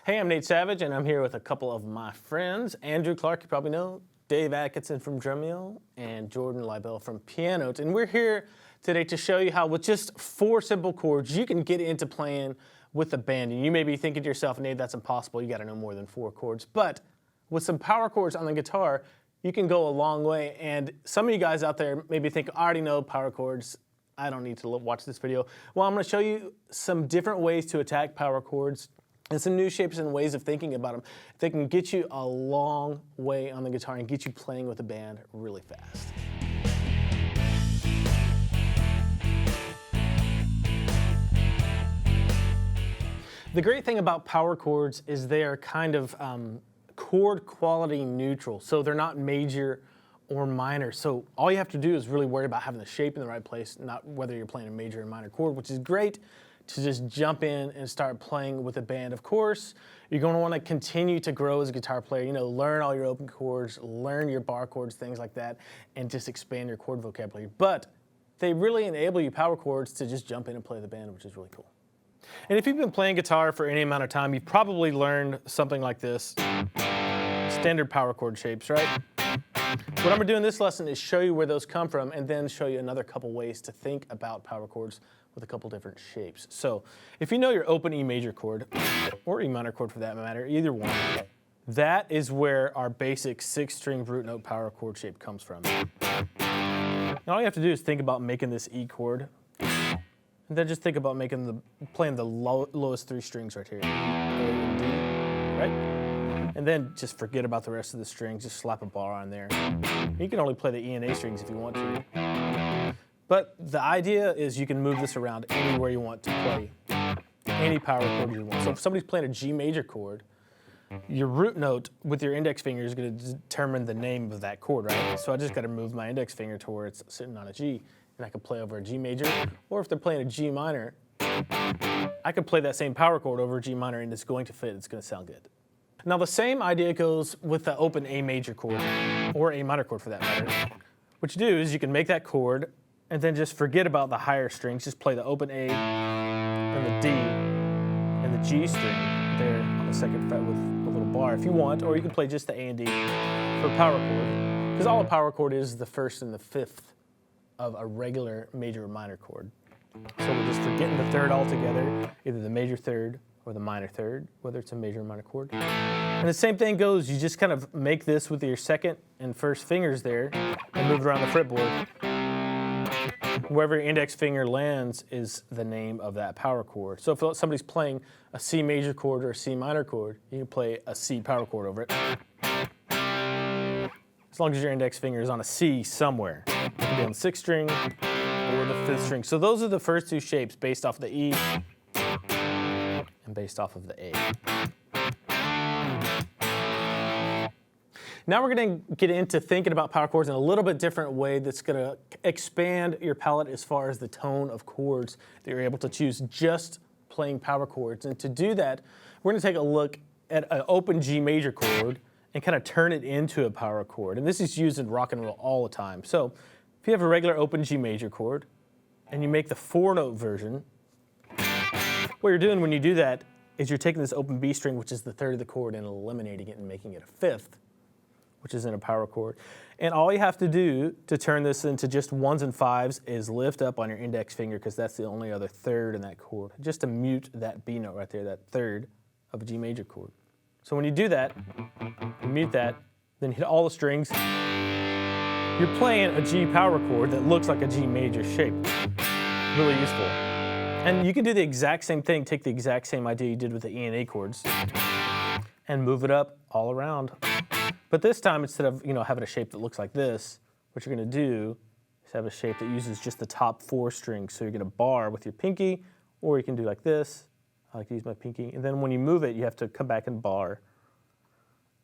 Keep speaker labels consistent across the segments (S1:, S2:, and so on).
S1: Hey, I'm Nate Savage, and I'm here with a couple of my friends. Andrew Clark, you probably know, Dave Atkinson from Drumeo, and Jordan Libel from Piano. And we're here today to show you how with just 4 simple chords, you can get into playing with a band. And you may be thinking to yourself, Nate, that's impossible. You gotta know more than 4 chords. But with some power chords on the guitar, you can go a long way. And some of you guys out there maybe think, I already know power chords. I don't need to watch this video. Well, I'm gonna show you some different ways to attack power chords and some new shapes and ways of thinking about them. They can get you a long way on the guitar and get you playing with a band really fast. The great thing about power chords is they are kind of chord quality neutral. So they're not major or minor. So all you have to do is really worry about having the shape in the right place, not whether you're playing a major or minor chord, which is great to just jump in and start playing with a band. Of course, you're going to want to continue to grow as a guitar player, you know, learn all your open chords, learn your bar chords, things like that, and just expand your chord vocabulary. But they really enable you, power chords, to just jump in and play the band, which is really cool. And if you've been playing guitar for any amount of time, you've probably learned something like this, standard power chord shapes, right? What I'm gonna do in this lesson is show you where those come from and then show you another couple ways to think about power chords with a couple different shapes. So if you know your open E major chord, or E minor chord for that matter, either one, that is where our basic 6-string root note power chord shape comes from. Now all you have to do is think about making this E chord, and then just think about playing the lowest 3 strings right here, A and D, right? And then just forget about the rest of the strings, just slap a bar on there. You can only play the E and A strings if you want to. But the idea is you can move this around anywhere you want to play any power chord you want. So if somebody's playing a G major chord, your root note with your index finger is going to determine the name of that chord, right? So I just got to move my index finger to where it's sitting on a G, and I can play over a G major. Or if they're playing a G minor, I could play that same power chord over a G minor, and it's going to fit. It's going to sound good. Now the same idea goes with the open A major chord, or A minor chord for that matter. What you do is you can make that chord, and then just forget about the higher strings. Just play the open A and the D and the G string there on the 2nd fret with a little bar if you want, or you can play just the A and D for a power chord, because all a power chord is the 1st and the 5th of a regular major or minor chord. So we're just forgetting the 3rd altogether, either the major 3rd or the minor 3rd, whether it's a major or minor chord. And the same thing goes, you just kind of make this with your 2nd and 1st fingers there and move around the fretboard. Wherever your index finger lands is the name of that power chord. So if somebody's playing a C major chord or a C minor chord, you can play a C power chord over it. As long as your index finger is on a C somewhere. It can be on the 6th string or the 5th string. So those are the first 2 shapes based off the E and based off of the A. Now we're going to get into thinking about power chords in a little bit different way that's going to expand your palette as far as the tone of chords that you're able to choose just playing power chords. And to do that, we're going to take a look at an open G major chord and kind of turn it into a power chord. And this is used in rock and roll all the time. So if you have a regular open G major chord and you make the 4-note version, what you're doing when you do that is you're taking this open B string, which is the 3rd of the chord, and eliminating it and making it a 5th, which is in a power chord. And all you have to do to turn this into just 1s and 5s is lift up on your index finger, because that's the only other 3rd in that chord, just to mute that B note right there, that 3rd of a G major chord. So when you do that, you mute that, then hit all the strings, you're playing a G power chord that looks like a G major shape. Really useful. And you can do the exact same thing, take the exact same idea you did with the E and A chords, and move it up all around. But this time, instead of having a shape that looks like this, what you're going to do is have a shape that uses just the top 4 strings. So you're going to bar with your pinky, or you can do like this. I like to use my pinky. And then when you move it, you have to come back and bar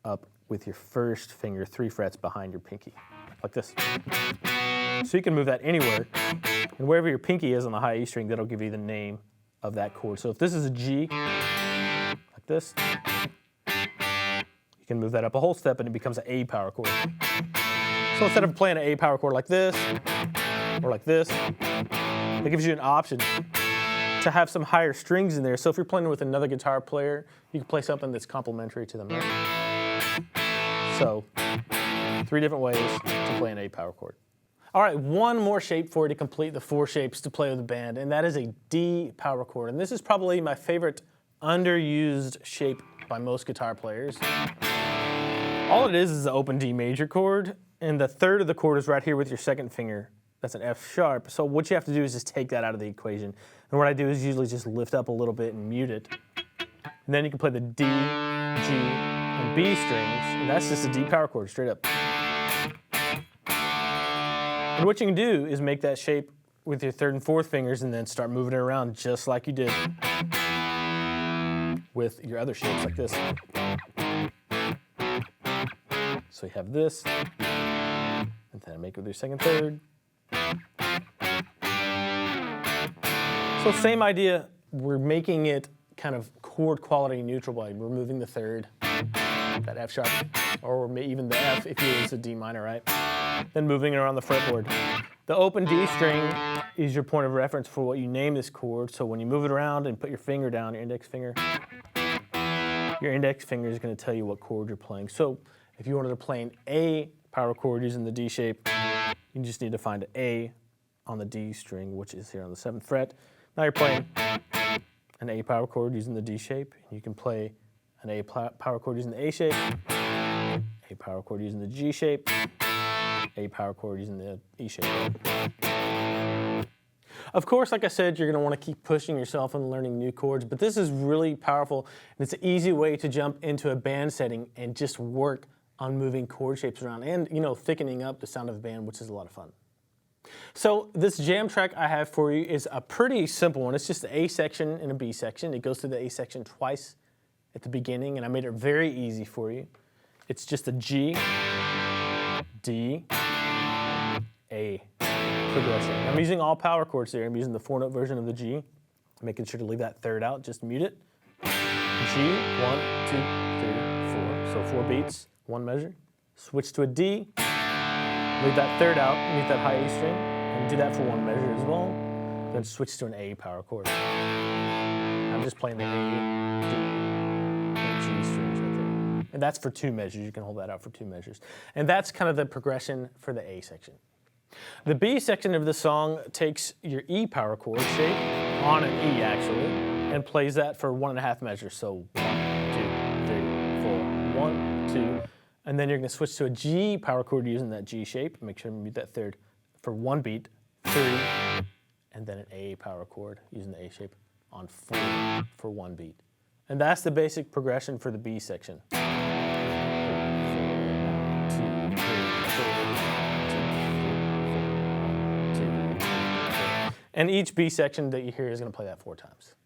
S1: up with your 1st finger 3 frets behind your pinky, like this. So you can move that anywhere. And wherever your pinky is on the high E string, that'll give you the name of that chord. So if this is a G, like this, you can move that up a whole step and it becomes an A power chord. So instead of playing an A power chord like this, or like this, it gives you an option to to have some higher strings in there. So if you're playing with another guitar player, you can play something that's complementary to them. So 3 different ways to play an A power chord. All right, one more shape for you to complete the 4 shapes to play with the band, and that is a D power chord. And this is probably my favorite underused shape by most guitar players. All it is an open D major chord, and the third of the chord is right here with your second finger. That's an F sharp. So what you have to do is just take that out of the equation. And what I do is usually just lift up a little bit and mute it. And then you can play the D, G, and B strings, and that's just a D power chord straight up. And what you can do is make that shape with your 3rd and 4th fingers and then start moving it around just like you did with your other shapes like this. So you have this, and then make it with your 2nd, 3rd. So same idea, we're making it kind of chord quality neutral by removing the 3rd, that F sharp, or even the F if you use a D minor, right? Then moving it around the fretboard. The open D string is your point of reference for what you name this chord. So when you move it around and put your finger down, your index finger is going to tell you what chord you're playing. So if you wanted to play an A power chord using the D shape, you just need to find an A on the D string, which is here on the 7th fret. Now you're playing an A power chord using the D shape. You can play an A power chord using the A shape, A power chord using the G shape, A power chord using the E shape. Of course, like I said, you're going to want to keep pushing yourself and learning new chords, but this is really powerful, and it's an easy way to jump into a band setting and just work on moving chord shapes around and, thickening up the sound of the band, which is a lot of fun. So this jam track I have for you is a pretty simple one. It's just an A section and a B section. It goes through the A section twice at the beginning, and I made it very easy for you. It's just a G, D, A progression. I'm using all power chords here. I'm using the 4-note version of the G, making sure to leave that 3rd out, just mute it. G, 1, 2, 3, 4. So 4 beats, 1 measure. Switch to a D, leave that 3rd out, mute that high A string, and do that for 1 measure as well. Then switch to an A power chord. I'm just playing the A, D, and G strings right there. And that's for 2 measures. You can hold that out for 2 measures. And that's kind of the progression for the A section. The B section of the song takes your E power chord shape, on an E actually, and plays that for 1.5 measures. So 1, 2, 3, 4, 1, 2. And then you're going to switch to a G power chord using that G shape. Make sure to mute that 3rd for 1 beat, 3, and then an A power chord using the A shape on 4 for 1 beat. And that's the basic progression for the B section. And each B section that you hear is going to play that 4 times.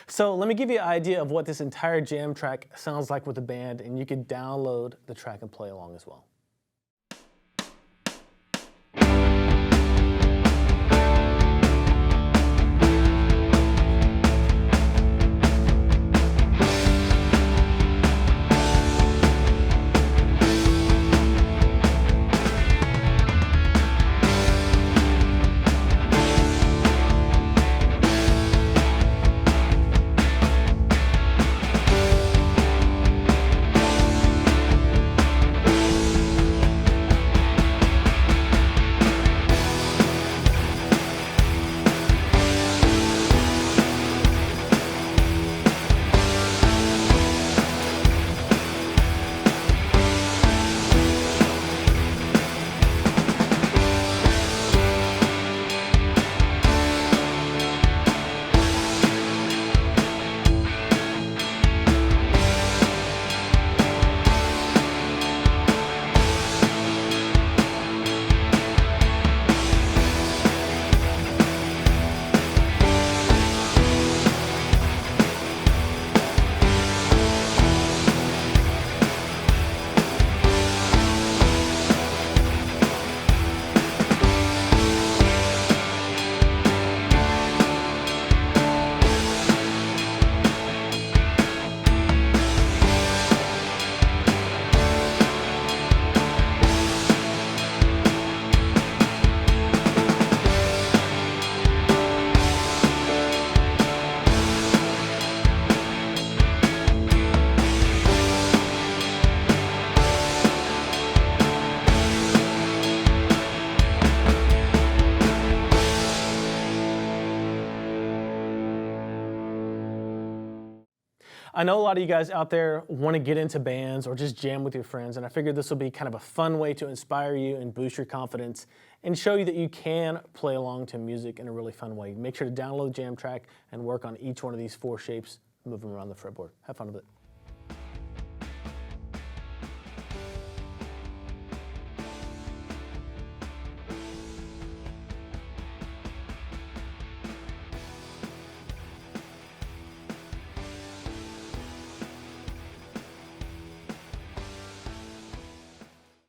S1: So let me give you an idea of what this entire jam track sounds like with the band, and you can download the track and play along as well. I know a lot of you guys out there want to get into bands or just jam with your friends, and I figured this will be kind of a fun way to inspire you and boost your confidence and show you that you can play along to music in a really fun way. Make sure to download the jam track and work on each one of these 4 shapes, move them around the fretboard. Have fun with it.